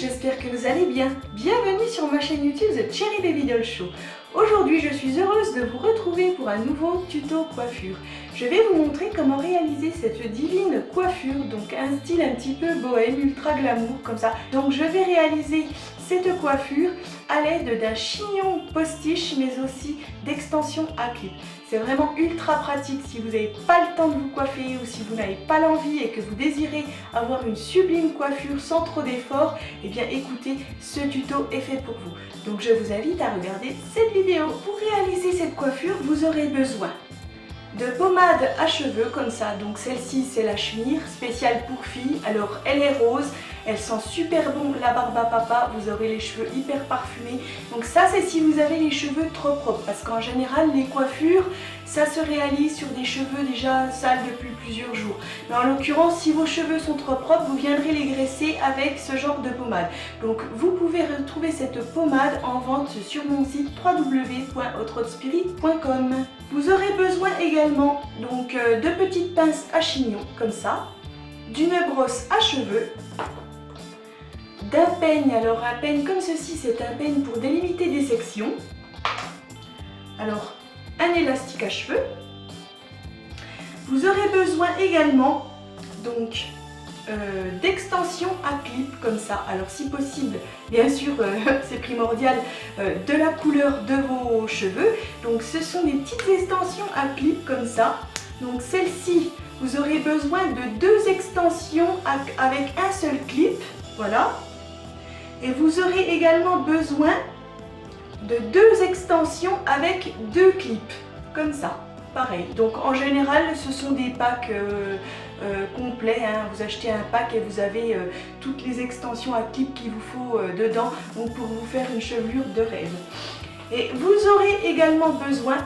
j'espère que vous allez bien. Bienvenue sur ma chaîne YouTube The Cherry Baby Doll Show. Aujourd'hui, je suis heureuse de vous retrouver pour un nouveau tuto coiffure. Je vais vous montrer comment réaliser cette divine coiffure, donc un style un petit peu bohème, ultra glamour comme ça. Donc je vais réaliser cette coiffure à l'aide d'un chignon postiche mais aussi d'extension à clip. C'est vraiment ultra pratique si vous n'avez pas le temps de vous coiffer ou si vous n'avez pas l'envie et que vous désirez avoir une sublime coiffure sans trop d'efforts. Eh bien écoutez, ce tuto est fait pour vous. Donc je vous invite à regarder cette vidéo. Pour réaliser cette coiffure, vous aurez besoin de pommade à cheveux comme ça. Donc celle-ci c'est la Schmier spéciale pour filles. Alors elle est rose, elle sent super bon la barbe à papa, vous aurez les cheveux hyper parfumés. Donc ça c'est si vous avez les cheveux trop propres, parce qu'en général les coiffures ça se réalise sur des cheveux déjà sales depuis plusieurs jours. Mais en l'occurrence, si vos cheveux sont trop propres, vous viendrez les graisser avec ce genre de pommade. Donc vous pouvez retrouver cette pommade en vente sur mon site www.hotrodespirit.com. Vous aurez besoin également donc de petites pinces à chignon comme ça, d'une brosse à cheveux, d'un peigne. Alors un peigne comme ceci, c'est un peigne pour délimiter des sections. Alors un élastique à cheveux. Vous aurez besoin également donc d'extensions à clip comme ça. Alors si possible, bien sûr c'est primordial, de la couleur de vos cheveux. Donc ce sont des petites extensions à clip comme ça. Donc celle-ci, vous aurez besoin de 2 extensions avec un seul clip. Voilà. Et vous aurez également besoin de 2 extensions avec 2 clips, comme ça, pareil. Donc en général ce sont des packs complets, hein. Vous achetez un pack et vous avez toutes les extensions à clips qu'il vous faut dedans, donc pour vous faire une chevelure de rêve. Et vous aurez également besoin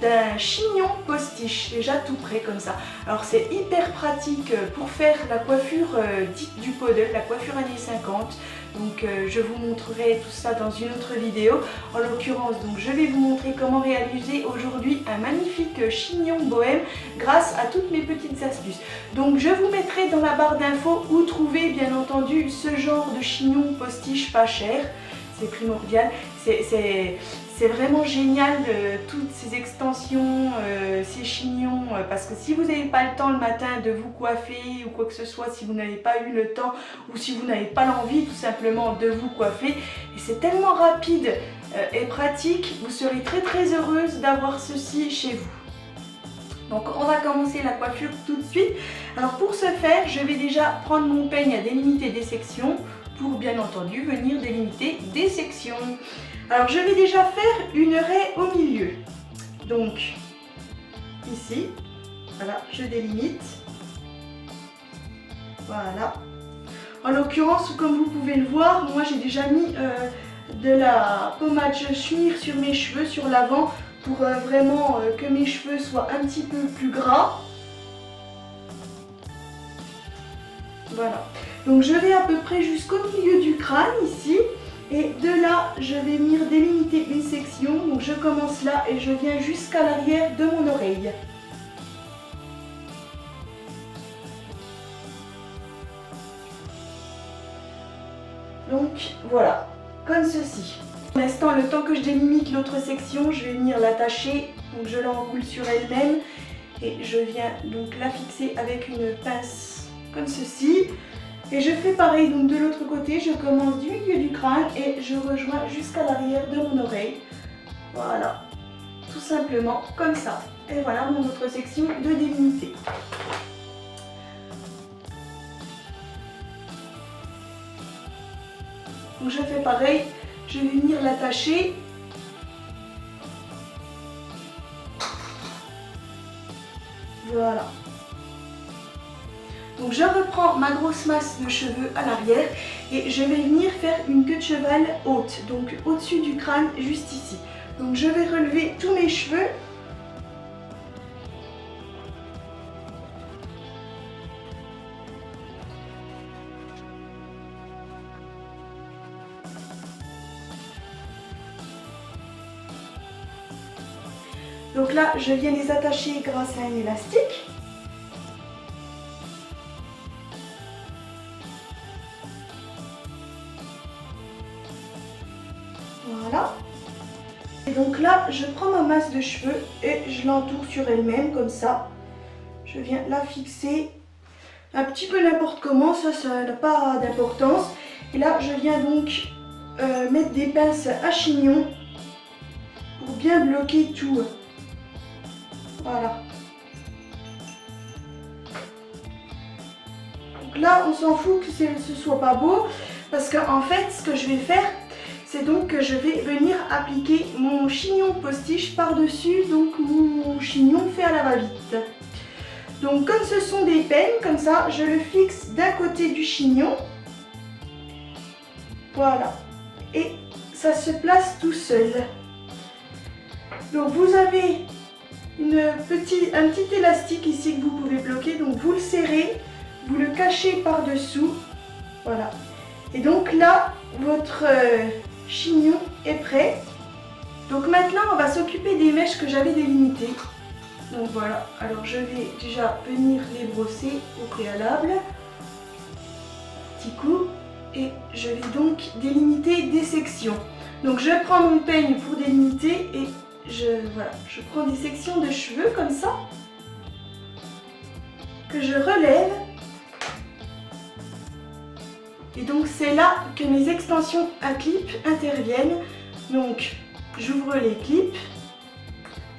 d'un chignon postiche, déjà tout prêt comme ça. Alors c'est hyper pratique pour faire la coiffure dite du poodle, la coiffure années 50. Donc je vous montrerai tout ça dans une autre vidéo. En l'occurrence, donc je vais vous montrer comment réaliser aujourd'hui un magnifique chignon bohème grâce à toutes mes petites astuces. Donc je vous mettrai dans la barre d'infos où trouver bien entendu ce genre de chignon postiche pas cher. C'est primordial, c'est vraiment génial toutes ces extensions, ces chignons, parce que si vous n'avez pas le temps le matin de vous coiffer ou quoi que ce soit, si vous n'avez pas eu le temps ou si vous n'avez pas l'envie tout simplement de vous coiffer, et c'est tellement rapide et pratique, vous serez très heureuse d'avoir ceci chez vous. Donc on va commencer la coiffure tout de suite. Alors pour ce faire, je vais déjà prendre mon peigne à délimiter des sections pour bien entendu venir délimiter des sections. Alors je vais déjà faire une raie au milieu. Donc ici, voilà, je délimite. Voilà. En l'occurrence, comme vous pouvez le voir, moi j'ai déjà mis de la pommade Schmier sur mes cheveux, sur l'avant, pour vraiment que mes cheveux soient un petit peu plus gras. Voilà. Donc je vais à peu près jusqu'au milieu du crâne ici. Et de là, je vais venir délimiter une section. Donc je commence là et je viens jusqu'à l'arrière de mon oreille. Donc voilà, comme ceci. Pour l'instant, le temps que je délimite l'autre section, je vais venir l'attacher. Donc je l'enroule sur elle-même. Et je viens donc la fixer avec une pince comme ceci. Et je fais pareil, donc de l'autre côté, je commence du milieu du crâne et je rejoins jusqu'à l'arrière de mon oreille. Voilà, tout simplement comme ça. Et voilà mon autre section de délimité. Donc je fais pareil, je vais venir l'attacher. Voilà. Donc je reprends ma grosse masse de cheveux à l'arrière et je vais venir faire une queue de cheval haute, donc au-dessus du crâne, juste ici. Donc je vais relever tous mes cheveux. Donc là, je viens les attacher grâce à un élastique. Voilà. Et donc là, je prends ma masse de cheveux et je l'entoure sur elle-même comme ça. Je viens la fixer un petit peu n'importe comment, ça n'a pas d'importance. Et là, je viens donc mettre des pinces à chignon pour bien bloquer tout. Voilà. Donc là, on s'en fout que ce soit pas beau, parce qu'en fait, ce que je vais faire, c'est donc que je vais venir appliquer mon chignon postiche par-dessus, donc mon chignon fait à la va-vite. Donc comme ce sont des pennes, comme ça, je le fixe d'un côté du chignon. Voilà. Et ça se place tout seul. Donc vous avez un petit élastique ici que vous pouvez bloquer. Donc vous le serrez, vous le cachez par-dessous. Voilà. Et donc là, votre chignon est prêt. Donc maintenant, on va s'occuper des mèches que j'avais délimitées. Donc voilà, alors je vais déjà venir les brosser au préalable. Petit coup. Et je vais donc délimiter des sections. Donc je prends mon peigne pour délimiter et je prends des sections de cheveux comme ça. Que je relève. Et donc c'est là que mes extensions à clip interviennent. Donc j'ouvre les clips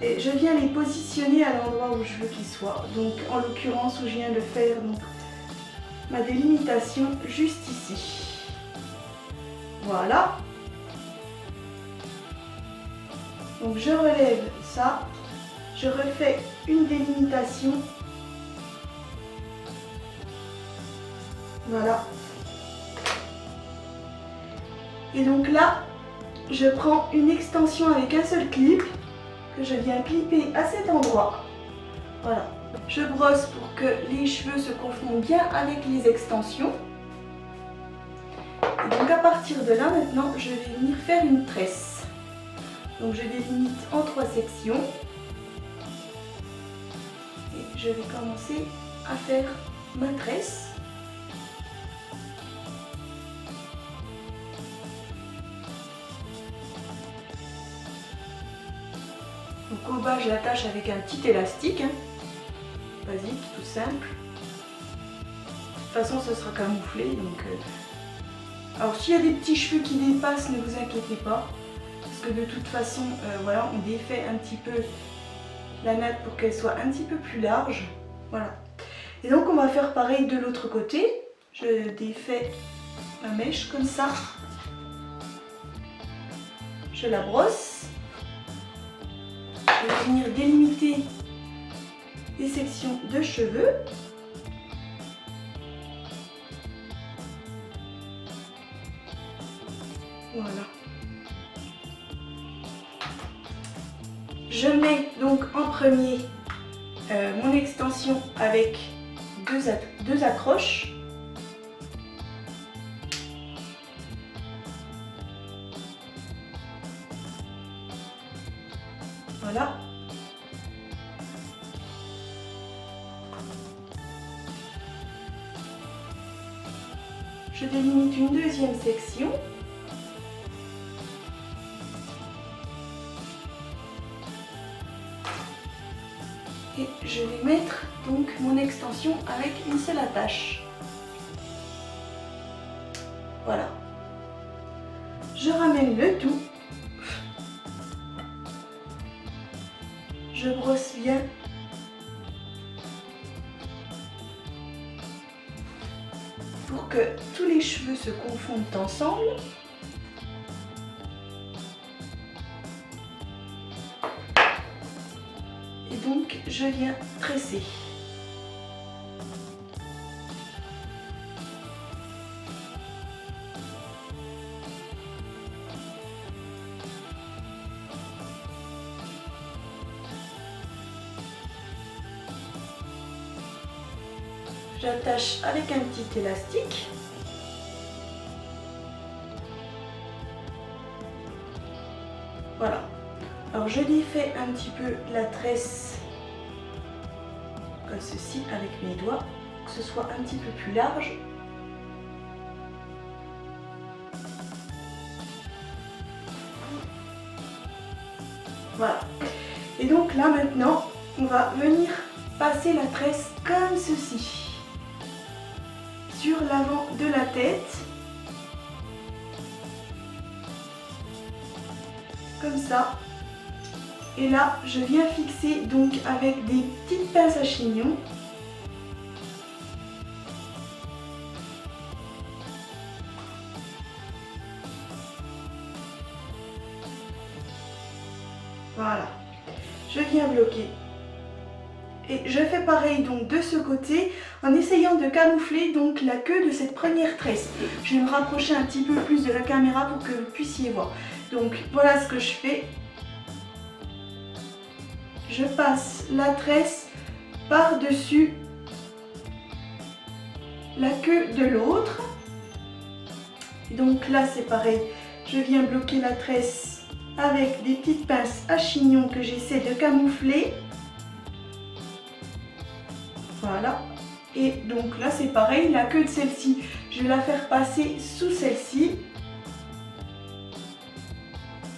et je viens les positionner à l'endroit où je veux qu'ils soient. Donc en l'occurrence où je viens de faire donc, ma délimitation juste ici. Voilà. Donc je relève ça. Je refais une délimitation. Voilà. Et donc là, je prends une extension avec un seul clip que je viens clipper à cet endroit. Voilà. Je brosse pour que les cheveux se confondent bien avec les extensions. Et donc à partir de là, maintenant, je vais venir faire une tresse. Donc je délimite en 3 sections. Et je vais commencer à faire ma tresse. Donc au bas, je l'attache avec un petit élastique. Basique, tout simple. De toute façon, ce sera camouflé. Donc, alors s'il y a des petits cheveux qui dépassent, ne vous inquiétez pas. Parce que de toute façon, voilà, on défait un petit peu la natte pour qu'elle soit un petit peu plus large. Voilà. Et donc on va faire pareil de l'autre côté. Je défais ma mèche comme ça. Je la brosse. Je vais venir délimiter des sections de cheveux. Voilà. Je mets donc en premier mon extension avec deux accroches. Voilà. Je délimite une deuxième section. Et je vais mettre donc mon extension avec une seule attache. Voilà. Je ramène le tout. Je brosse bien. Pour que tous les cheveux se confondent ensemble. Et donc, je viens tresser. J'attache avec un petit élastique. Voilà. Alors je défais un petit peu la tresse comme ceci avec mes doigts, que ce soit un petit peu plus large. Voilà. Et donc là maintenant, on va venir passer la tresse comme ceci. Sur l'avant de la tête. Comme ça. Et là, je viens fixer donc avec des petites pinces à chignon. Voilà. Je viens bloquer. Et je fais pareil donc de ce côté en essayant de camoufler donc la queue de cette première tresse. Je vais me rapprocher un petit peu plus de la caméra pour que vous puissiez voir. Donc voilà ce que je fais. Je passe la tresse par-dessus la queue de l'autre. Donc là c'est pareil. Je viens bloquer la tresse avec des petites pinces à chignon que j'essaie de camoufler. Voilà, et donc là c'est pareil, la queue de celle-ci, je vais la faire passer sous celle-ci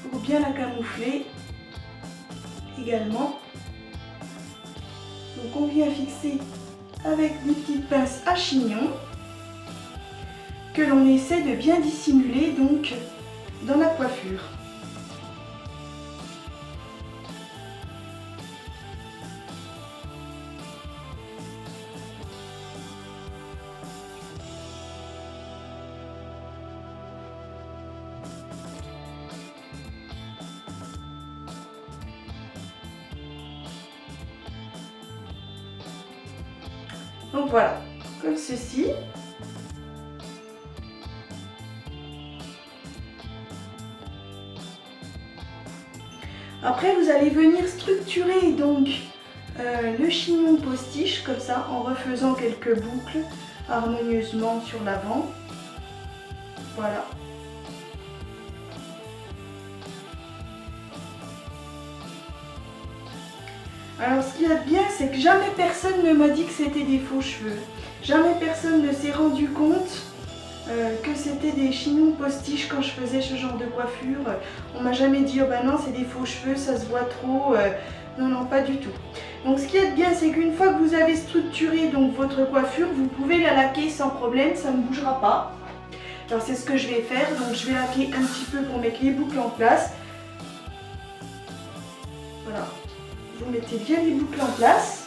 pour bien la camoufler également. Donc on vient fixer avec des petites pinces à chignon que l'on essaie de bien dissimuler donc dans la coiffure. Donc voilà, comme ceci. Après, vous allez venir structurer donc le chignon postiche comme ça en refaisant quelques boucles harmonieusement sur l'avant. Voilà. Alors ce qu'il y a de bien, c'est que jamais personne ne m'a dit que c'était des faux cheveux. Jamais personne ne s'est rendu compte que c'était des chignons postiches quand je faisais ce genre de coiffure. On m'a jamais dit oh ben non c'est des faux cheveux, ça se voit trop. Non, non, pas du tout. Donc ce qui est bien, c'est qu'une fois que vous avez structuré donc votre coiffure, vous pouvez la laquer sans problème, ça ne bougera pas. Alors c'est ce que je vais faire, donc je vais laquer un petit peu pour mettre les boucles en place. Voilà, vous mettez bien les boucles en place.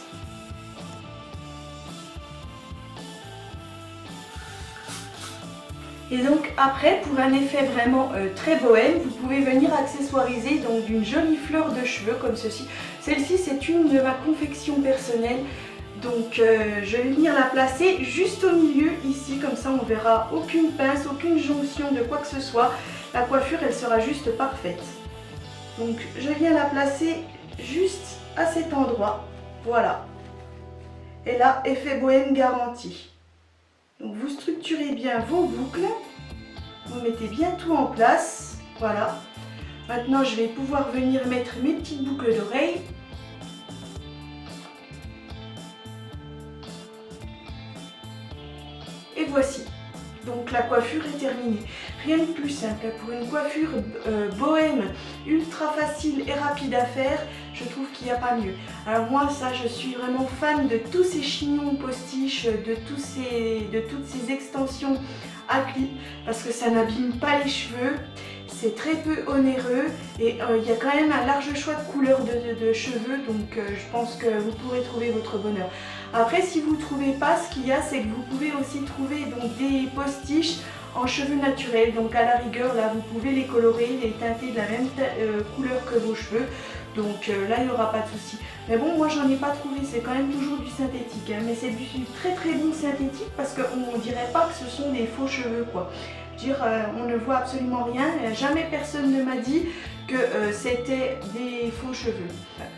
Et donc après, pour un effet vraiment très bohème, vous pouvez venir accessoiriser donc d'une jolie fleur de cheveux comme ceci. Celle-ci, c'est une de ma confection personnelle. Donc je vais venir la placer juste au milieu ici, comme ça on verra aucune pince, aucune jonction de quoi que ce soit. La coiffure, elle sera juste parfaite. Donc je viens la placer juste à cet endroit. Voilà. Et là, effet bohème garanti. Donc vous structurez bien vos boucles, vous mettez bien tout en place, voilà. Maintenant je vais pouvoir venir mettre mes petites boucles d'oreilles. Et voici, donc la coiffure est terminée. Rien de plus simple, pour une coiffure bohème, ultra facile et rapide à faire, je trouve qu'il n'y a pas mieux. Alors moi ça, je suis vraiment fan de tous ces chignons postiches, de toutes ces extensions à clip, parce que ça n'abîme pas les cheveux, c'est très peu onéreux et il y a quand même un large choix de couleurs de cheveux, donc je pense que vous pourrez trouver votre bonheur. Après, si vous ne trouvez pas, ce qu'il y a, c'est que vous pouvez aussi trouver donc, des postiches en cheveux naturels. Donc à la rigueur, là, vous pouvez les colorer, les teinter de la même couleur que vos cheveux. Donc là, il n'y aura pas de souci. Mais bon, moi, j'en ai pas trouvé. C'est quand même toujours du synthétique. Hein, mais c'est du très très bon synthétique parce qu'on ne dirait pas que ce sont des faux cheveux, quoi. Dire, on ne voit absolument rien. Jamais personne ne m'a dit que c'était des faux cheveux.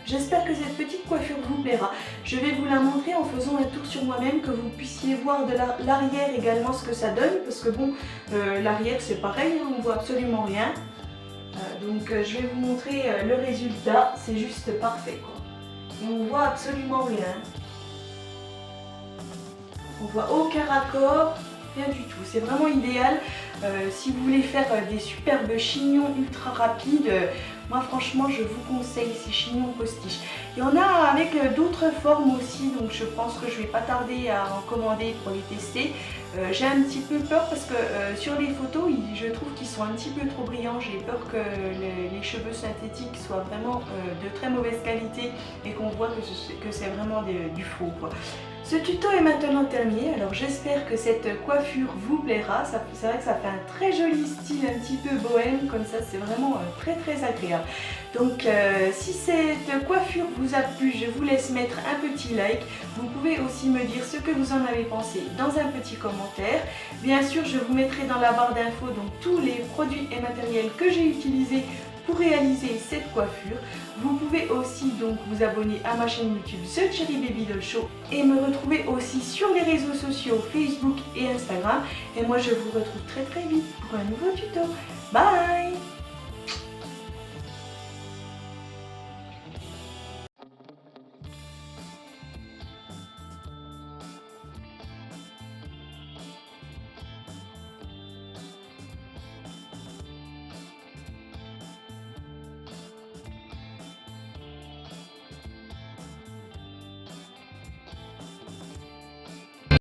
J'espère que cette petite coiffure vous plaira. Je vais vous la montrer en faisant un tour sur moi-même, que vous puissiez voir de l'arrière également ce que ça donne. Parce que bon, l'arrière c'est pareil, hein, on voit absolument rien. Donc je vais vous montrer le résultat. C'est juste parfait, quoi. Et on voit absolument rien. On voit aucun raccord. Rien du tout, c'est vraiment idéal si vous voulez faire des superbes chignons ultra rapides. Moi franchement je vous conseille ces chignons postiches. Il y en a avec d'autres formes aussi, donc je pense que je vais pas tarder à en commander pour les tester. J'ai un petit peu peur parce que sur les photos je trouve qu'ils sont un petit peu trop brillants. J'ai peur que les cheveux synthétiques soient vraiment de très mauvaise qualité et qu'on voit que c'est vraiment du faux, quoi. Ce tuto est maintenant terminé, alors j'espère que cette coiffure vous plaira. C'est vrai que ça fait un très joli style, un petit peu bohème, comme ça c'est vraiment très agréable. Donc si cette coiffure vous a plu, je vous laisse mettre un petit like. Vous pouvez aussi me dire ce que vous en avez pensé dans un petit commentaire. Bien sûr, je vous mettrai dans la barre d'infos donc tous les produits et matériels que j'ai utilisés pour réaliser cette coiffure. Vous pouvez aussi donc vous abonner à ma chaîne YouTube The Cherry Baby Doll Show et me retrouver aussi sur les réseaux sociaux Facebook et Instagram. Et moi je vous retrouve très vite pour un nouveau tuto. Bye!